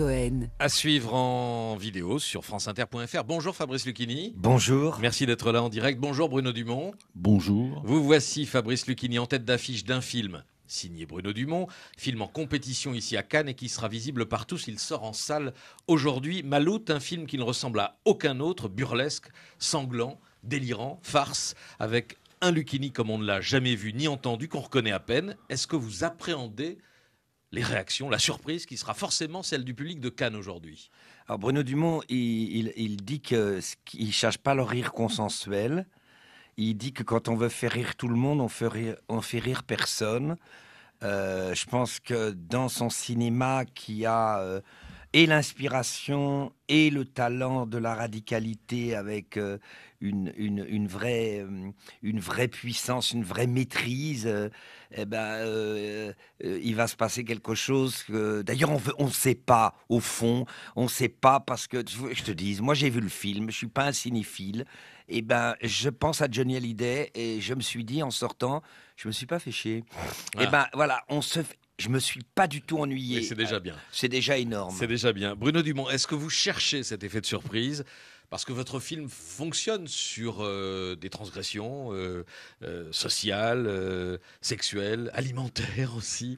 Cohen. À suivre en vidéo sur franceinter.fr. Bonjour Fabrice Lucchini. Bonjour. Merci d'être là en direct. Bonjour Bruno Dumont. Bonjour. Vous voici Fabrice Lucchini en tête d'affiche d'un film signé Bruno Dumont, film en compétition ici à Cannes et qui sera visible par tous. Il sort en salle aujourd'hui. Maloute, un film qui ne ressemble à aucun autre, burlesque, sanglant, délirant, farce, avec un Lucchini comme on ne l'a jamais vu ni entendu, qu'on reconnaît à peine. Est-ce que vous appréhendez les réactions, la surprise qui sera forcément celle du public de Cannes aujourd'hui? Alors Bruno Dumont, il dit qu'il ne cherche pas le rire consensuel. Il dit que quand on veut faire rire tout le monde, on fait rire personne. Je pense que dans son cinéma qui a et l'inspiration et le talent de la radicalité avec une vraie puissance, une vraie maîtrise, il va se passer quelque chose que d'ailleurs on ne sait pas au fond, on ne sait pas parce que je te dis, moi j'ai vu le film, je suis pas un cinéphile, je pense à Johnny Hallyday et je me suis dit en sortant, je me suis pas fait chier. Voilà, je me suis pas du tout ennuyé. Et c'est déjà bien. C'est déjà énorme. C'est déjà bien. Bruno Dumont, est-ce que vous cherchez cet effet de surprise? Parce que votre film fonctionne sur des transgressions sociales, sexuelles, alimentaires aussi.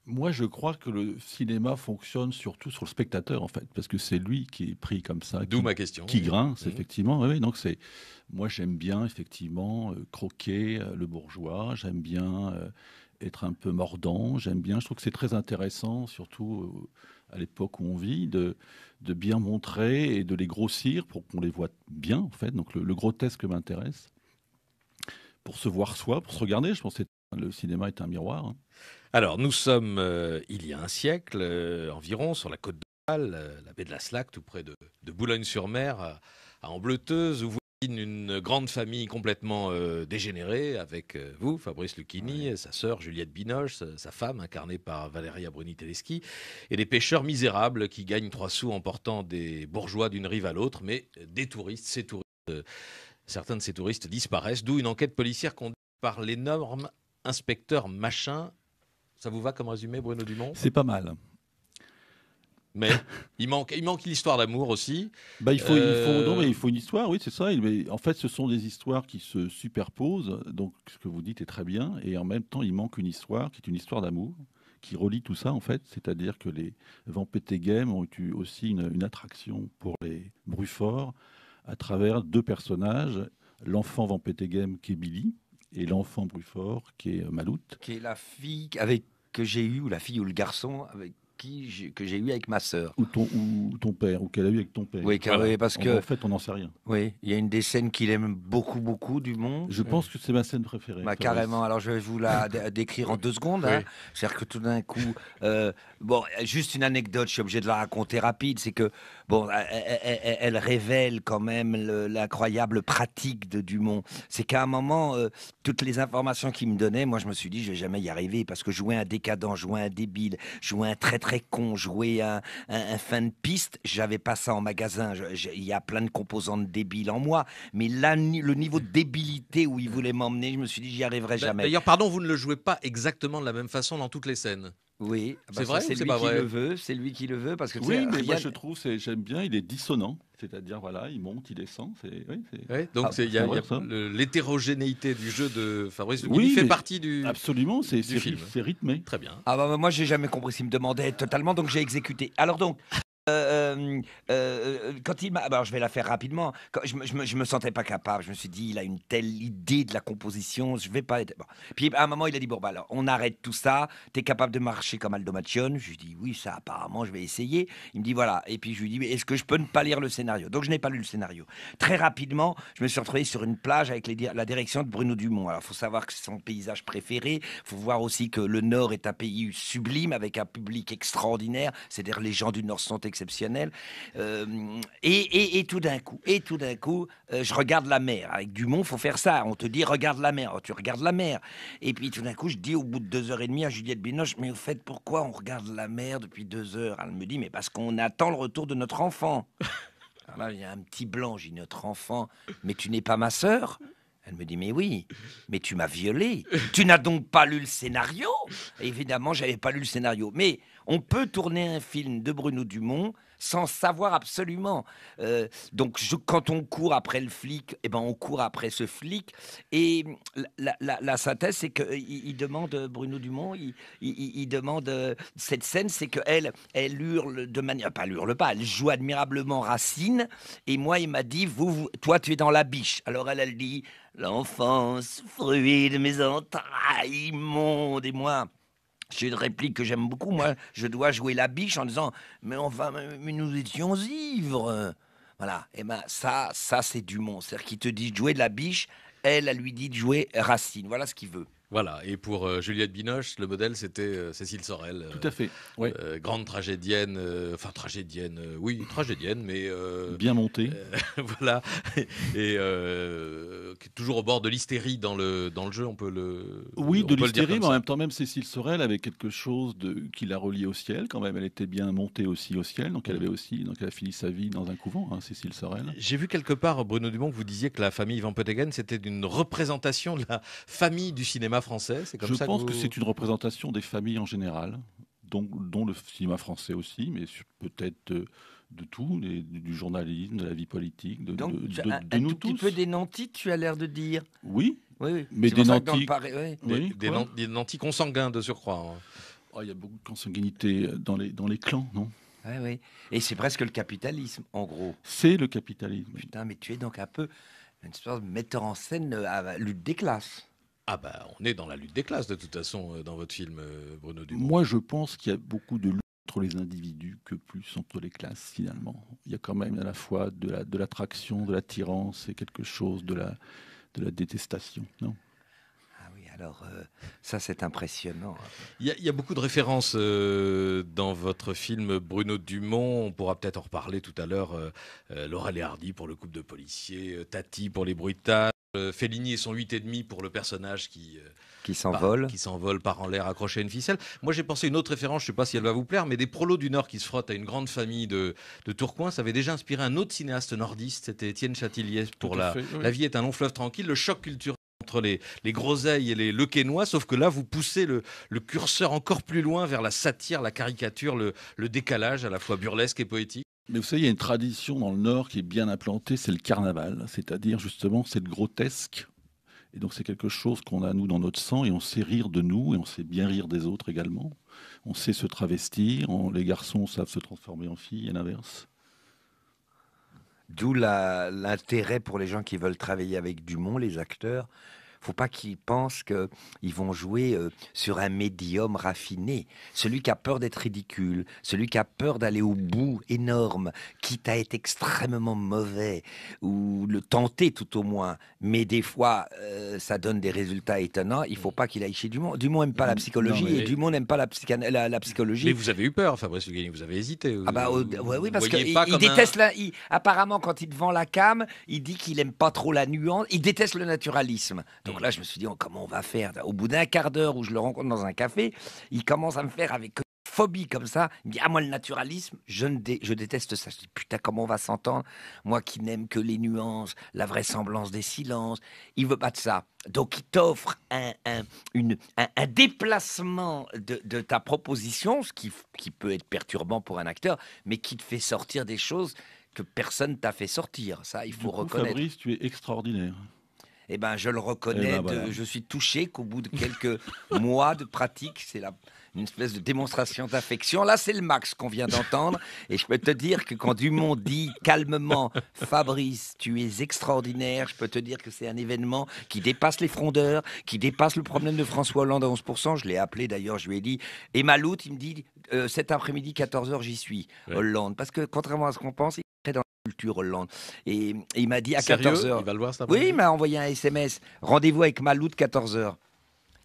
Moi, je crois que le cinéma fonctionne surtout sur le spectateur, en fait, parce que c'est lui qui est pris comme ça. D'où ma question. Qui grince, effectivement. Oui, donc moi, j'aime bien, effectivement, croquer le bourgeois. J'aime bien être un peu mordant. Je trouve que c'est très intéressant, surtout à l'époque où on vit, de bien montrer et de les grossir pour qu'on les voit bien, en fait. Donc, le grotesque m'intéresse. Pour se voir soi, pour se regarder, je pense que le cinéma est un miroir. Hein. Alors, nous sommes il y a un siècle environ sur la côte d'Opale, la baie de la Slack, tout près de Boulogne-sur-Mer, à Ambleteuse, où vous voyez une grande famille complètement dégénérée, avec vous, Fabrice Lucchini, sa sœur Juliette Binoche, sa femme, incarnée par Valeria Bruni-Tedeschi, et des pêcheurs misérables qui gagnent 3 sous en portant des bourgeois d'une rive à l'autre, mais des touristes, certains de ces touristes disparaissent, d'où une enquête policière conduite par l'énorme inspecteur Machin. Ça vous va comme résumé, Bruno Dumont? C'est pas mal. Mais il manque l'histoire d'amour aussi. Il faut une histoire, oui, c'est ça. En fait, ce sont des histoires qui se superposent. Donc, ce que vous dites est très bien. Et en même temps, il manque une histoire qui est une histoire d'amour, qui relie tout ça, en fait. C'est-à-dire que les Vampété-Game ont eu aussi une attraction pour les Bruford à travers 2 personnages. L'enfant Vampété-Game qui est Billy et l'enfant Bruford qui est Maloute. Qui est la fille que j'ai eue, ou la fille ou le garçon que j'ai eu avec ma sœur. Ou ton père, ou qu'elle a eu avec ton père. Oui, voilà. Parce que... En fait, on n'en sait rien. Oui, il y a une des scènes qu'il aime beaucoup, beaucoup, Dumont. Je pense que c'est ma scène préférée. Carrément, alors je vais vous la décrire en 2 secondes. Hein. C'est-à-dire que tout d'un coup... juste une anecdote, je suis obligé de la raconter rapide, c'est que, elle révèle quand même l'incroyable pratique de Dumont. C'est qu'à un moment, toutes les informations qu'il me donnait, moi je me suis dit, je vais jamais y arriver, parce que jouer un décadent, jouer un débile, jouer un très très con, jouer un fin de piste, j'avais pas ça en magasin. Il y a plein de composantes débiles en moi, mais là, le niveau de débilité où il voulait m'emmener, je me suis dit, j'y arriverai jamais. D'ailleurs, pardon, vous ne le jouez pas exactement de la même façon dans toutes les scènes. Oui, c'est vrai, c'est c'est lui pas qui vrai. le veut, c'est lui qui le veut, parce que oui, mais moi je trouve, j'aime bien, il est dissonant, c'est-à-dire voilà, il monte, il descend, donc il y a l'hétérogénéité du jeu de Fabrice Lucchini fait partie du absolument, du film. C'est rythmé. Très bien. Moi j'ai jamais compris s'il me demandait totalement, donc j'ai exécuté. Alors donc. Quand il m'a, alors je vais la faire rapidement. Quand je me sentais pas capable. Je me suis dit, il a une telle idée de la composition, je vais pas être. Bon. Puis à un moment, il a dit alors on arrête tout ça. T'es capable de marcher comme Aldo Macione? Je lui dis oui, ça apparemment, je vais essayer. Il me dit voilà. Et puis je lui dis mais est-ce que je peux ne pas lire le scénario? Donc je n'ai pas lu le scénario. Très rapidement, je me suis retrouvé sur une plage avec la direction de Bruno Dumont. Alors faut savoir que c'est son paysage préféré. Faut voir aussi que le Nord est un pays sublime avec un public extraordinaire. C'est-à-dire les gens du Nord sont exceptionnel. Et tout d'un coup, je regarde la mer. Avec Dumont, faut faire ça. On te dit, regarde la mer. Alors, tu regardes la mer. Et puis, tout d'un coup, je dis au bout de 2h30 à Juliette Binoche, mais au fait, pourquoi on regarde la mer depuis 2 heures? Elle me dit, mais parce qu'on attend le retour de notre enfant. Alors là, il y a un petit blanc. J'ai notre enfant. Mais tu n'es pas ma sœur? Elle me dit, mais oui, mais tu m'as violé. Tu n'as donc pas lu le scénario? Et évidemment, j'avais pas lu le scénario. Mais On peut tourner un film de Bruno Dumont sans savoir absolument. Donc, quand on court après le flic, eh ben, on court après ce flic. Et la synthèse, c'est qu'il demande, Bruno Dumont, il demande cette scène, c'est qu'elle hurle de manière... Pas elle hurle pas, elle joue admirablement Racine. Et moi, il m'a dit, toi, tu es dans la biche. Alors, elle dit, l'enfance, fruit de mes entrailles immondes. Et moi... J'ai une réplique que j'aime beaucoup. Moi, je dois jouer la biche en disant mais enfin, mais nous étions ivres. Voilà. Et ben ça c'est Dumont. C'est-à-dire qu'il te dit de jouer de la biche, elle lui dit de jouer Racine. Voilà ce qu'il veut. Voilà, et pour Juliette Binoche, le modèle c'était Cécile Sorel. Tout à fait. Ouais. Grande tragédienne, oui, tragédienne, mais. Bien montée. Voilà, et qui est toujours au bord de l'hystérie dans le jeu, on peut le. Oui, on de peut le dire l'hystérie, comme mais en ça. même temps, même Cécile Sorel avait quelque chose qui la reliait au ciel quand même. Elle était bien montée aussi au ciel, donc elle a fini sa vie dans un couvent, hein, Cécile Sorel. J'ai vu quelque part, Bruno Dumont, que vous disiez que la famille Van Peteghem, c'était une représentation de la famille du cinéma français. C'est comme Je ça pense que que c'est une représentation des familles en général, dont le cinéma français aussi, mais peut-être de tout, du journalisme, de la vie politique, Donc, de un nous tout petit tous. peu des nantis, tu as l'air de dire. Oui, Oui. mais C'est des pour ça que dans le nantis. Paris- oui. Oui, quoi des nantis consanguins de surcroît. Hein. Oh, il y a beaucoup de consanguinité dans les clans, non? Oui. Et c'est presque le capitalisme, en gros. C'est le capitalisme. Putain, mais tu es donc un peu une espèce de metteur en scène à la lutte des classes. Ah bah, on est dans la lutte des classes de toute façon dans votre film, Bruno Dumont. Moi, je pense qu'il y a beaucoup de lutte entre les individus que plus entre les classes, finalement. Il y a quand même à la fois de l'attraction, de l'attirance et quelque chose de la détestation, non? Ah oui, alors ça c'est impressionnant. Il y a beaucoup de références dans votre film Bruno Dumont. On pourra peut-être en reparler tout à l'heure. Laurel et Hardy pour le couple de policiers, Tati pour les bruitages, Fellini et son 8,5 pour le personnage qui s'envole, part en l'air accroché à une ficelle. Moi, j'ai pensé une autre référence, je ne sais pas si elle va vous plaire, mais des prolos du Nord qui se frottent à une grande famille de Tourcoing. Ça avait déjà inspiré un autre cinéaste nordiste, c'était Étienne Châtillier pour La vie est un long fleuve tranquille, le choc culturel entre les groseilles et les lequénois, sauf que là, vous poussez le curseur encore plus loin vers la satire, la caricature, le décalage à la fois burlesque et poétique. Mais vous savez, il y a une tradition dans le Nord qui est bien implantée, c'est le carnaval. C'est-à-dire, justement, c'est le grotesque. Et donc, c'est quelque chose qu'on a, nous, dans notre sang, et on sait rire de nous, et on sait bien rire des autres également. On sait se travestir, les garçons savent se transformer en filles, et l'inverse. D'où l'intérêt pour les gens qui veulent travailler avec Dumont, les acteurs. Faut pas qu'ils pensent qu'ils vont jouer sur un médium raffiné. Celui qui a peur d'être ridicule, celui qui a peur d'aller au bout énorme, quitte à être extrêmement mauvais, ou le tenter tout au moins, mais des fois ça donne des résultats étonnants, il faut pas qu'il aille chez Dumont. Dumont n'aime pas la psychologie, Non, mais- et Dumont n'aime pas la psychologie. Mais vous avez eu peur, Fabrice Lugueni, vous avez hésité. Ah bah, Vous oui, parce voyez qu'il pas comme déteste apparemment, quand il te vend la cam, il dit qu'il aime pas trop la nuance, il déteste le naturalisme. Donc là, je me suis dit, comment on va faire? Au bout d'un quart d'heure où je le rencontre dans un café, il commence à me faire avec une phobie comme ça. Il me dit, moi, le naturalisme, je déteste ça. Je dis, putain, comment on va s'entendre? Moi qui n'aime que les nuances, la vraisemblance des silences. Il veut pas de ça. Donc, il t'offre un déplacement de ta proposition, ce qui peut être perturbant pour un acteur, mais qui te fait sortir des choses que personne t'a fait sortir. Ça, il faut Du coup, reconnaître. Fabrice, tu es extraordinaire. Eh ben, je le reconnais. Eh ben, voilà. Je suis touché qu'au bout de quelques mois de pratique, c'est une espèce de démonstration d'affection. Là, c'est le max qu'on vient d'entendre. Et je peux te dire que quand Dumont dit calmement, Fabrice, tu es extraordinaire, je peux te dire que c'est un événement qui dépasse les frondeurs, qui dépasse le problème de François Hollande à 11%. Je l'ai appelé d'ailleurs, je lui ai dit. Et Maloute, il me dit, cet après-midi, 14h, j'y suis, Ouais. Hollande. Parce que contrairement à ce qu'on pense, il est très dans la culture Hollande. Et il m'a dit à Sérieux 14h. Il va le voir cet Oui, après-midi il m'a envoyé un SMS. Rendez-vous avec Maloute, 14h.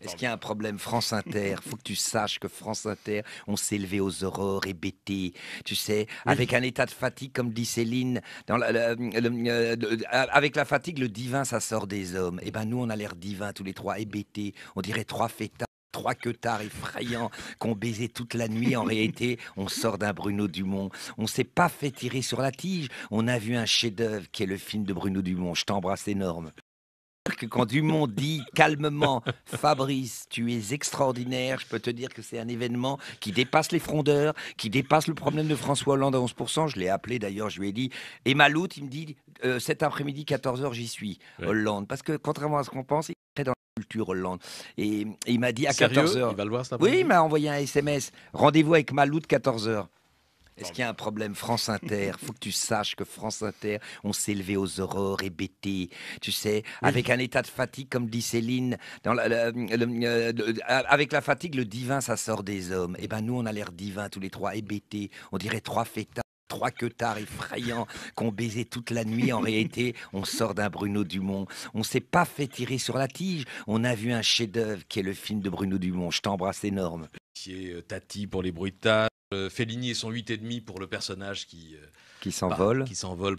Est-ce qu'il y a un problème? France Inter, faut que tu saches que France Inter, on s'est levé aux aurores hébétés, tu sais, avec un état de fatigue, comme dit Céline, avec la fatigue, le divin, ça sort des hommes. Et ben nous, on a l'air divin tous les trois, hébétés, on dirait trois fêtards. Trois queutards effrayants qu'on baisait toute la nuit. En réalité, on sort d'un Bruno Dumont. On s'est pas fait tirer sur la tige. On a vu un chef-d'œuvre qui est le film de Bruno Dumont. Je t'embrasse énorme. que quand Dumont dit calmement « Fabrice, tu es extraordinaire », je peux te dire que c'est un événement qui dépasse les frondeurs, qui dépasse le problème de François Hollande à 11%. Je l'ai appelé d'ailleurs, je lui ai dit « Et Maloute, il me dit cet après-midi, 14h, j'y suis, Hollande. » Parce que contrairement à ce qu'on pense, il est dans la culture Hollande. Et il m'a dit à Sérieux 14h. Il va le voir cet Oui, après-midi il m'a envoyé un SMS. Rendez-vous avec Maloute, 14h. Est-ce qu'il y a un problème France Inter? Faut que tu saches que France Inter, on s'est levé aux aurores hébétés, tu sais, avec un état de fatigue, comme dit Céline. Avec la fatigue, le divin, ça sort des hommes. Et ben nous, on a l'air divins tous les trois, hébétés. On dirait trois fêtards. Trois queutards effrayants qu'on baisait toute la nuit. En réalité, on sort d'un Bruno Dumont. On s'est pas fait tirer sur la tige. On a vu un chef-d'œuvre qui est le film de Bruno Dumont. Je t'embrasse énorme. Tati pour les bruitages, Fellini et son 8,5 pour le personnage qui s'envole,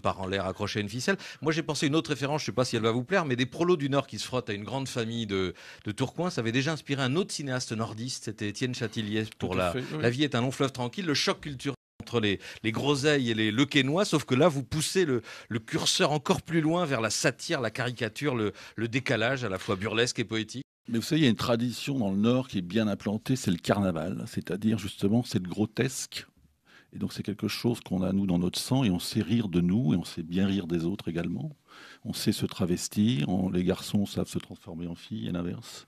part en l'air accroché à une ficelle. Moi j'ai pensé à une autre référence, je ne sais pas si elle va vous plaire, mais des prolos du Nord qui se frottent à une grande famille de Tourcoing. Ça avait déjà inspiré un autre cinéaste nordiste, c'était Étienne Châtillier pour La vie est un long fleuve tranquille, le choc culturel entre les groseilles et les lequénois, sauf que là vous poussez le curseur encore plus loin vers la satire, la caricature, le décalage à la fois burlesque et poétique. Mais vous savez, il y a une tradition dans le Nord qui est bien implantée, c'est le carnaval, c'est-à-dire justement c'est le grotesque. Et donc c'est quelque chose qu'on a nous dans notre sang et on sait rire de nous et on sait bien rire des autres également. On sait se travestir, les garçons savent se transformer en filles et l'inverse.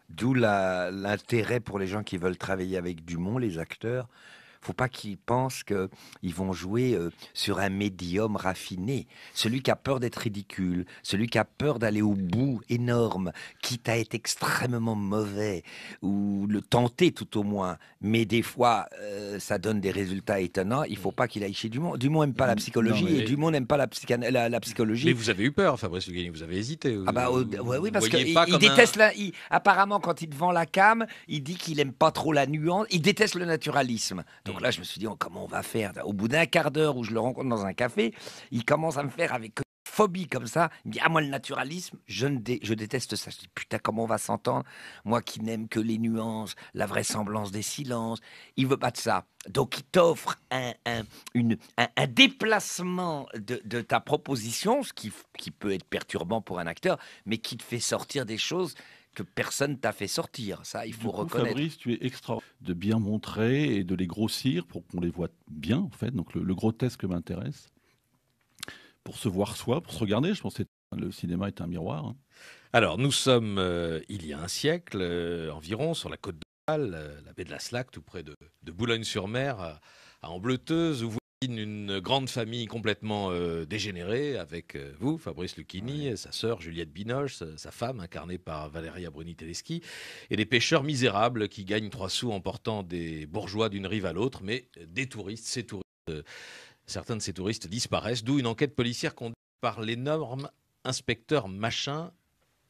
D'où l'intérêt pour les gens qui veulent travailler avec Dumont, les acteurs. Faut pas qu'ils pensent qu'ils vont jouer sur un médium raffiné. Celui qui a peur d'être ridicule, celui qui a peur d'aller au bout énorme, quitte à être extrêmement mauvais, ou le tenter tout au moins, mais des fois ça donne des résultats étonnants, il faut pas qu'il aille chez Dumont. Dumont n'aime pas la psychologie et Dumont n'aime pas la psychologie. Mais vous avez eu peur, Fabrice Lucchini, vous avez hésité. Oui, parce qu'il déteste apparemment quand il te vend la cam, il dit qu'il aime pas trop la nuance, il déteste le naturalisme. Donc là, je me suis dit, comment on va faire? Au bout d'un quart d'heure où je le rencontre dans un café, il commence à me faire avec une phobie comme ça. Il me dit, moi, le naturalisme, je déteste ça. Je dis, putain, comment on va s'entendre? Moi qui n'aime que les nuances, la vraisemblance des silences. Il veut pas de ça. Donc, il t'offre un déplacement de ta proposition, ce qui peut être perturbant pour un acteur, mais qui te fait sortir des choses que personne t'a fait sortir. Ça, il faut reconnaître. Fabrice, tu es extra de bien montrer et de les grossir pour qu'on les voit bien, en fait. Donc le grotesque m'intéresse. Pour se voir soi, pour se regarder, je pense que le cinéma est un miroir. Hein. Alors, nous sommes il y a un siècle environ sur la côte d'Opale, la baie de la Slack, tout près de Boulogne-sur-Mer, à Ambleteuse, où vous une grande famille complètement dégénérée avec vous, Fabrice Lucchini, sa sœur Juliette Binoche, sa femme incarnée par Valeria Bruni-Tedeschi, et des pêcheurs misérables qui gagnent 3 sous en portant des bourgeois d'une rive à l'autre, mais des touristes, certains de ces touristes disparaissent, d'où une enquête policière conduite par l'énorme inspecteur Machin.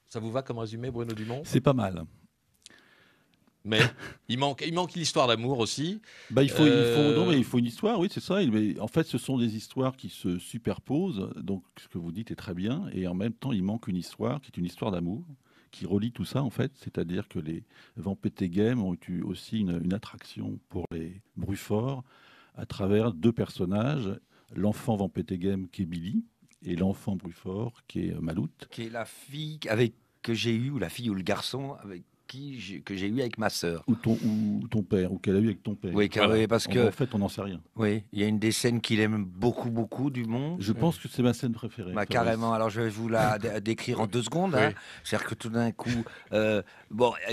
Ça vous va comme résumé, Bruno Dumont? C'est pas mal. Mais il manque l'histoire d'amour aussi. Il faut une histoire, oui, c'est ça. Mais en fait, ce sont des histoires qui se superposent. Donc, ce que vous dites est très bien. Et en même temps, il manque une histoire qui est une histoire d'amour, qui relie tout ça, en fait. C'est-à-dire que les Vampété-Game ont eu aussi une attraction pour les Brufort à travers 2 personnages. L'enfant Vampété-Game qui est Billy et l'enfant Brufort qui est Maloute. Qui est la fille que j'ai eue, ou la fille ou le garçon que j'ai eu avec ma sœur. Ou ton père, ou qu'elle a eu avec ton père. Oui, oui, parce que... En fait, on n'en sait rien. Oui, il y a une des scènes qu'il aime beaucoup, beaucoup, Dumont. Je pense que c'est ma scène préférée. Carrément, alors je vais vous la décrire en 2 secondes. Hein. C'est-à-dire que tout d'un coup...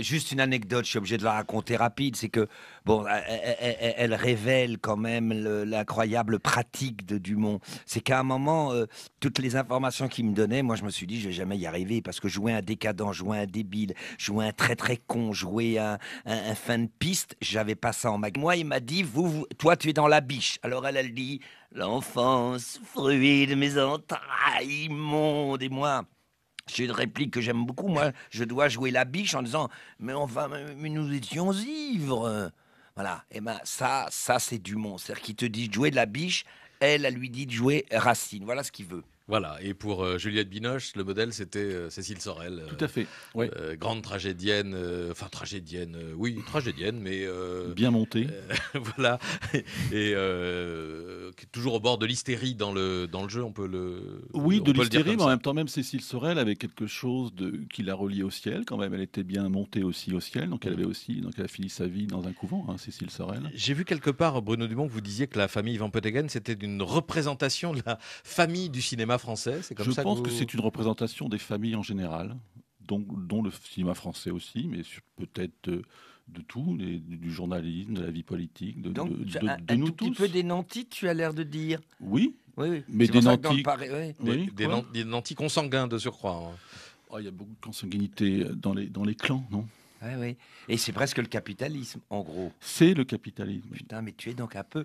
juste une anecdote, je suis obligé de la raconter rapide, c'est que, elle révèle quand même l'incroyable pratique de Dumont. C'est qu'à un moment, toutes les informations qu'il me donnait, moi je me suis dit, je vais jamais y arriver, parce que jouer un décadent, jouer un débile, jouer un très très con, jouer un fin de piste, j'avais pas ça en mag. Moi, il m'a dit, toi tu es dans la biche. Alors elle dit, l'enfance, fruit de mes entrailles immondes, et moi... J'ai une réplique que j'aime beaucoup, moi, je dois jouer la biche en disant « Mais nous étions ivres !» Voilà, et ça c'est Dumont, c'est-à-dire qu'il te dit de jouer de la biche, elle lui dit de jouer Racine, voilà ce qu'il veut. Voilà, et pour Juliette Binoche, le modèle c'était Cécile Sorel. Tout à fait. Ouais. Grande tragédienne, oui, tragédienne, mais Bien monté. voilà, et qui est toujours au bord de l'hystérie dans le jeu, on peut Oui, on de peut le dire l'hystérie, comme mais en ça. même temps, même Cécile Sorel avait quelque chose qui la reliait au ciel quand même. Elle était bien montée aussi au ciel, donc donc elle a fini sa vie dans un couvent, hein, Cécile Sorel. J'ai vu quelque part, Bruno Dumont, que vous disiez que la famille Van Peteghem, c'était une représentation de la famille du cinéma français. C'est comme Je ça que pense que vous... c'est une représentation des familles en général, dont le cinéma français aussi, mais peut-être de tout, du journalisme, de la vie politique, Donc, de un nous tout petit peu tous. des nantis, tu as l'air de dire. Oui, Oui, oui. mais C'est des pour ça que dans le nantis. Paris, oui. Oui, quoi. Des nantis consanguins de surcroît, hein. Oh, il y a beaucoup de consanguinité dans les clans, non? Ouais, oui. Et c'est presque le capitalisme, en gros. C'est le capitalisme. Putain, mais tu es donc un peu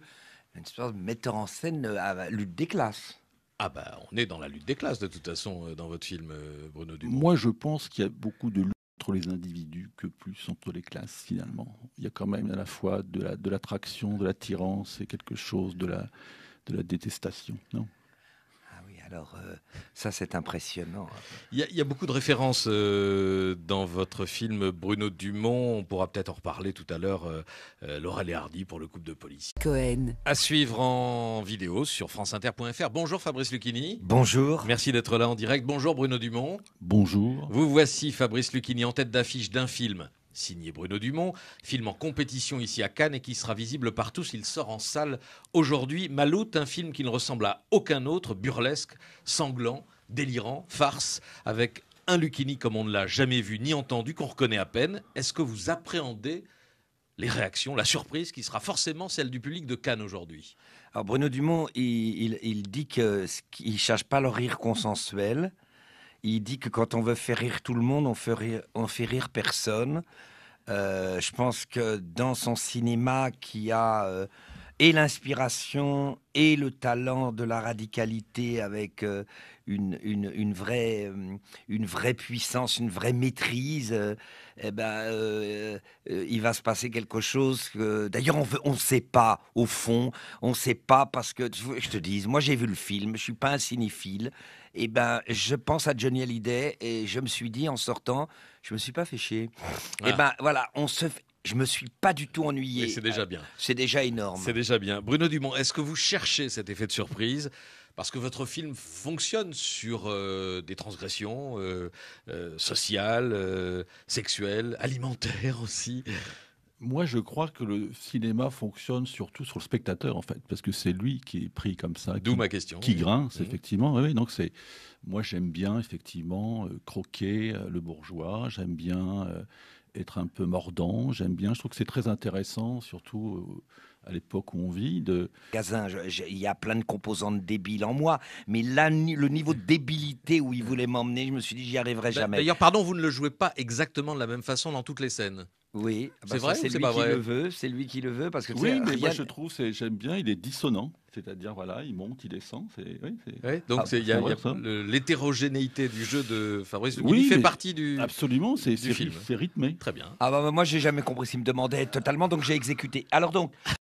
une espèce de metteur en scène à la lutte des classes. Ah bah, on est dans la lutte des classes de toute façon dans votre film, Bruno Dumont. Moi, je pense qu'il y a beaucoup de lutte entre les individus que plus entre les classes, finalement. Il y a quand même à la fois de l'attraction, de l'attirance et quelque chose de la détestation, non? Ah oui, alors ça c'est impressionnant. Il y a beaucoup de références dans votre film Bruno Dumont. On pourra peut-être en reparler tout à l'heure. Laurel et Hardy pour le couple de police. Cohen. À suivre en vidéo sur franceinter.fr. Bonjour Fabrice Lucchini. Bonjour. Merci d'être là en direct. Bonjour Bruno Dumont. Bonjour. Vous voici Fabrice Lucchini en tête d'affiche d'un film signé Bruno Dumont, film en compétition ici à Cannes et qui sera visible par tous. Il sort en salle aujourd'hui. Maloute, un film qui ne ressemble à aucun autre, burlesque, sanglant, délirant, farce, avec un Lucchini comme on ne l'a jamais vu ni entendu, qu'on reconnaît à peine. Est-ce que vous appréhendez les réactions, la surprise qui sera forcément celle du public de Cannes aujourd'hui? Alors Bruno Dumont, il dit qu'il ne cherche pas le rire consensuel. Il dit que quand on veut faire rire tout le monde, on fait rire personne. Je pense que dans son cinéma qui a et l'inspiration et le talent de la radicalité avec une vraie puissance, une vraie maîtrise, il va se passer quelque chose que d'ailleurs on ne sait pas au fond, on ne sait pas parce que je te dis, moi j'ai vu le film, je suis pas un cinéphile. Et je pense à Johnny Hallyday et je me suis dit en sortant, je me suis pas fait chier. Ah. Et voilà, je me suis pas du tout ennuyé. Mais c'est déjà bien. C'est déjà énorme. C'est déjà bien. Bruno Dumont, est-ce que vous cherchez cet effet de surprise? Parce que votre film fonctionne sur des transgressions sociales, sexuelles, alimentaires aussi. Moi, je crois que le cinéma fonctionne surtout sur le spectateur, en fait, parce que c'est lui qui est pris comme ça, D'où ma question. qui grince, Mmh. effectivement. Oui, donc moi, j'aime bien, effectivement, croquer le bourgeois, j'aime bien être un peu mordant, je trouve que c'est très intéressant, surtout à l'époque où on vit, Gazin, il y a plein de composantes débiles en moi, mais là, le niveau de débilité où il voulait m'emmener, je me suis dit, j'y arriverai jamais. D'ailleurs, pardon, vous ne le jouez pas exactement de la même façon dans toutes les scènes. Oui, C'est vrai ou c'est c'est lui pas qui vrai? le veut, c'est lui qui le veut, parce que tu Oui, sais, mais moi rien- je trouve, j'aime bien, il est dissonant, c'est-à-dire voilà, il monte, il descend, Ouais, donc Ah, il y a, c'est vrai, ça. l'hétérogénéité du jeu de Fabrice Lucchini Oui, fait mais partie du absolument, c'est film. c'est rythmé. Très bien. Ah moi j'ai jamais compris s'il me demandait totalement, donc j'ai exécuté. Alors donc,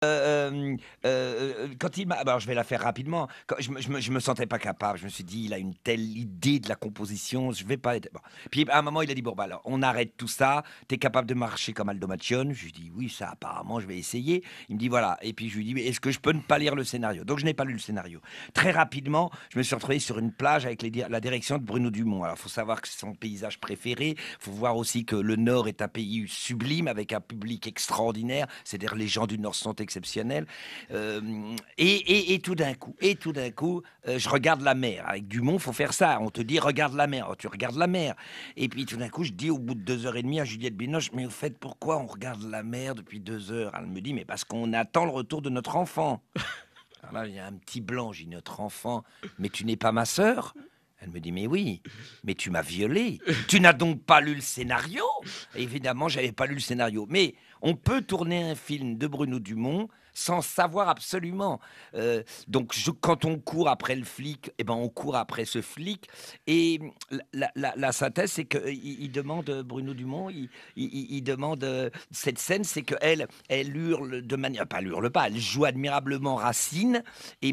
quand il m'a... Alors je vais la faire rapidement. Quand je me sentais pas capable. Je me suis dit, il a une telle idée de la composition, je vais pas être... Bon. Puis à un moment, il a dit, bon, alors on arrête tout ça. T'es capable de marcher comme Aldo Macione? Je lui dis, oui, ça apparemment, je vais essayer. Il me dit, voilà. Et puis je lui dis, mais est-ce que je peux ne pas lire le scénario? Donc je n'ai pas lu le scénario. Très rapidement, je me suis retrouvé sur une plage avec la direction de Bruno Dumont. Alors il faut savoir que c'est son paysage préféré. Il faut voir aussi que le Nord est un pays sublime avec un public extraordinaire. C'est-à-dire les gens du Nord sont exceptionnels. Et tout d'un coup, je regarde la mer. Avec Dumont, faut faire ça. On te dit, regarde la mer. Alors, tu regardes la mer. Et puis tout d'un coup, je dis au bout de 2 heures et demie à Juliette Binoche, mais au fait, pourquoi on regarde la mer depuis 2 heures? Elle me dit, mais parce qu'on attend le retour de notre enfant. Alors là, il y a un petit blanc. J'ai dit, notre enfant, mais tu n'es pas ma sœur? Elle me dit, mais oui, mais tu m'as violée. Tu n'as donc pas lu le scénario? Évidemment, j'avais pas lu le scénario. Mais on peut tourner un film de Bruno Dumont sans savoir absolument. Donc, quand on court après le flic, on court après ce flic. Et la synthèse, c'est qu'il demande, Bruno Dumont, il demande cette scène, c'est qu'elle hurle de manière... Pas elle hurle pas, elle joue admirablement Racine. Et